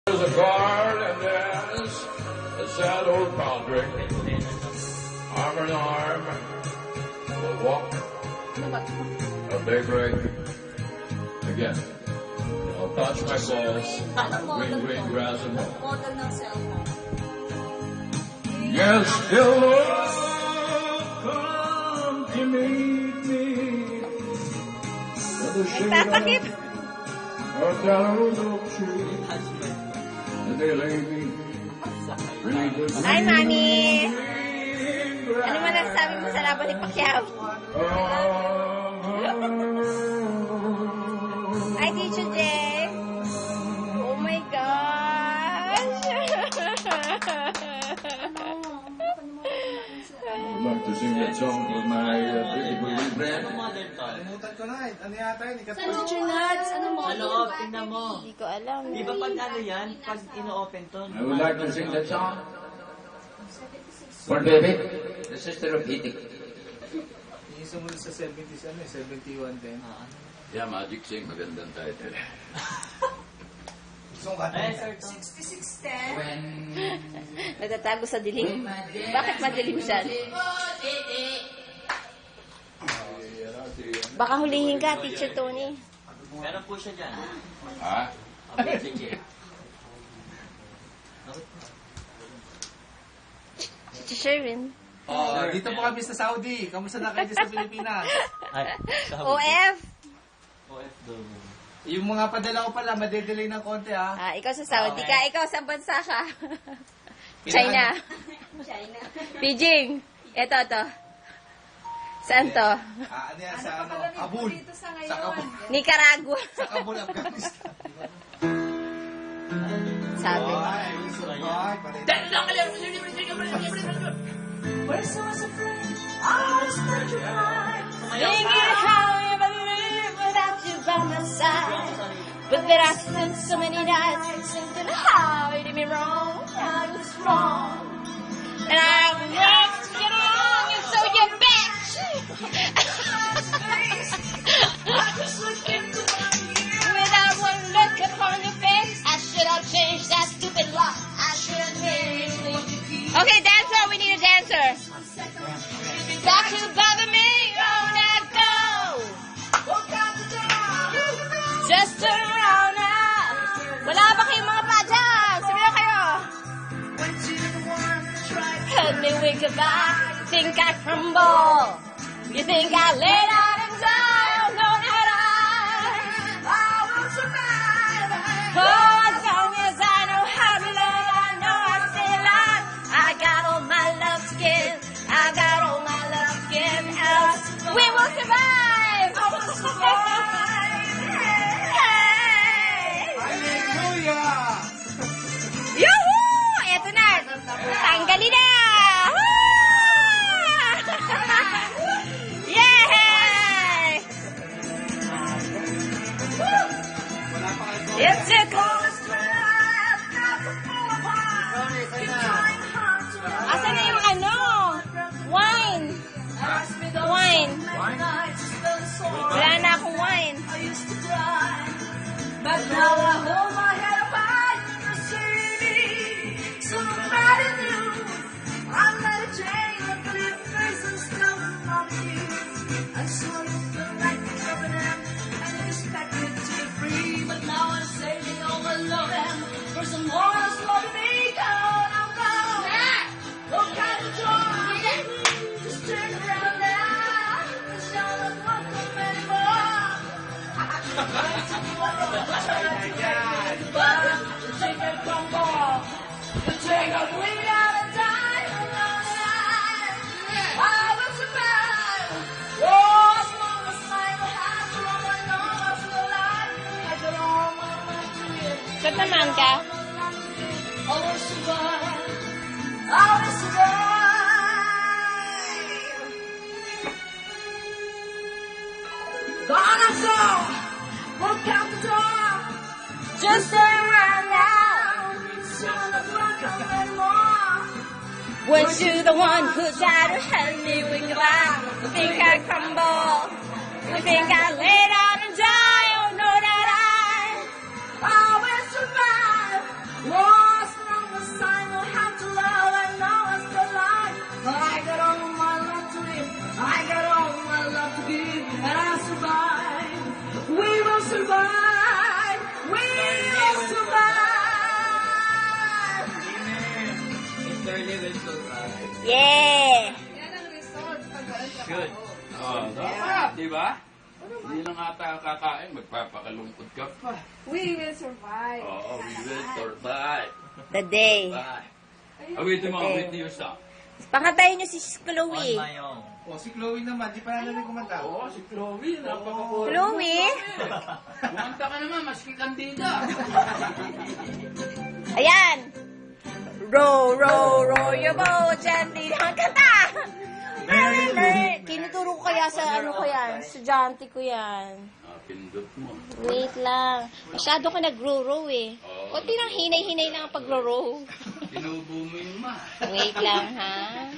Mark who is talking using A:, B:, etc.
A: There's a guard and there's a sad old padre. Arm in arm, we'll walk at daybreak again. I'll touch my balls, green, green grass and home.
B: Model ng cellphone.
A: Yes, still love come to meet me. The
C: Nagtatakip.
A: of that oak tree, and they lay me.
C: Hi, Mami. Ano man nasasabi mo sa laban ni Pacquiao? Hi, Teacher Jay. Oh my gosh.
A: I'd like to sing that song with my baby friend.
D: Kalimutan ko na eh. Ano yata yun?
B: Teacher Nuts, ano mo?
E: Sa loob, tingnan mo.
C: Hindi ko alam.
E: Di ba pag ano yan, pag ino-open to?
A: I would like to sing that song for baby, the sister of Hitik.
D: Yung sumunod sa 70s, ano eh, 7110.
A: Yeah, Magic Sing, magandang title.
D: Gusto ko
E: Eh, sir, to.
B: 6610.
C: Nagtatago sa dilim. Bakit madilim siya? Baka hulihin ka, Teacher Tony.
E: Meron po siya dyan.
A: Ha?
E: Okay, sige.
C: Teacher Sherwin.
D: Oh, dito po kami sa Saudi. Kamusta na kayo dito sa Pilipinas?
E: Ay,
C: OF.
E: OFW.
D: Yung mga padala ko pala, madedelay ng konti ah.
C: Ikaw sa Saudi ka. Ikaw sa bansa ka. China.
B: China.
C: Beijing. Ito. Saan to?
D: Ano yan, sa ano, Kabul.
B: Dito sa
D: Sa Kabul.
B: ngayon.
C: Nicaragua.
D: Sa Kabul, Afghanistan.
C: Sabi.
D: Ay, gusto ko. Ay, pareho.
B: Where's so much afraid? I was spread your mind.
C: Thinking how I ever live without you by my side. But there I spent so many nights thinking how you did me wrong, how you was wrong. And I want to get along, and so you bitch. Without one look upon your face, I should have changed that stupid lock. I should have changed it. Okay, dancer, we need a dancer. Got to bother me, oh, now go. Just turn around now. Wala ba kayong mga padang? Sabi na kayo. Help me wake up back. You think I crumble? You think I lay down and die? Oh, no, not I will survive. Oh, as long as I know how to love, I know I'm still alive. I got all my love to give. I got all my love to give. Else we will survive. I will survive. Hey.
D: Hallelujah!
C: Yoo-hoo! Eto na. Tanggalin na. Yay! It's a ghost. Asan na yung ano? Wine. Wine. Wala na akong wine.
B: But now I hold my head up high, you see me, somebody new. I'm not a chain of clear face and stuff on me. I saw you feel like loving them, and you expect me to be free. But now I'm saving all the love them for someone else loving me. Go, now go. What kind of joy? Just turn around now, 'cause you're not welcome anymore.
C: Ba't naman ka?
B: Gonna go! Look out the door!
C: Just turn around now.
B: You're not welcome anymore.
C: Was you the one who tried to help me when you laugh? You think I crumble? You think I lay down and die? Oh no, that I
B: will survive. Lost from the sign, know how to love and know what's the lie. I got all my love to live, I got all my love to give, and I'll survive. We will survive. We will survive.
E: Internally will survive.
C: Yeah!
B: Yan ang result pag walang
E: Good.
A: Dapat, di ba? Hindi lang ata kakain, magpapakalungkot ka pa.
B: We will survive.
A: Oo, we will survive.
C: The day.
A: Bye. Awitin mo, awit niyo sa.
C: Pakatayin niyo si
E: On
C: Chloe.
E: my own.
D: O, si Chloe naman, di pa namin kumanta.
A: Oo, si Chloe, napakakulit.
C: Chloe?
A: Kumanta ka naman, maski kandida.
C: Ayan! Row, row, row your boat gently. Ang kanta! Tinuturo ko kaya sa ano ko yan? Estudyante ko yan.
A: Pindot mo.
C: Wait lang. Masyado ka nag-row-row eh.
A: Oo.
C: O tinang hinay-hinay lang ang pag-row-row.
A: Tinubo mo yung ma.
C: Wait lang ha.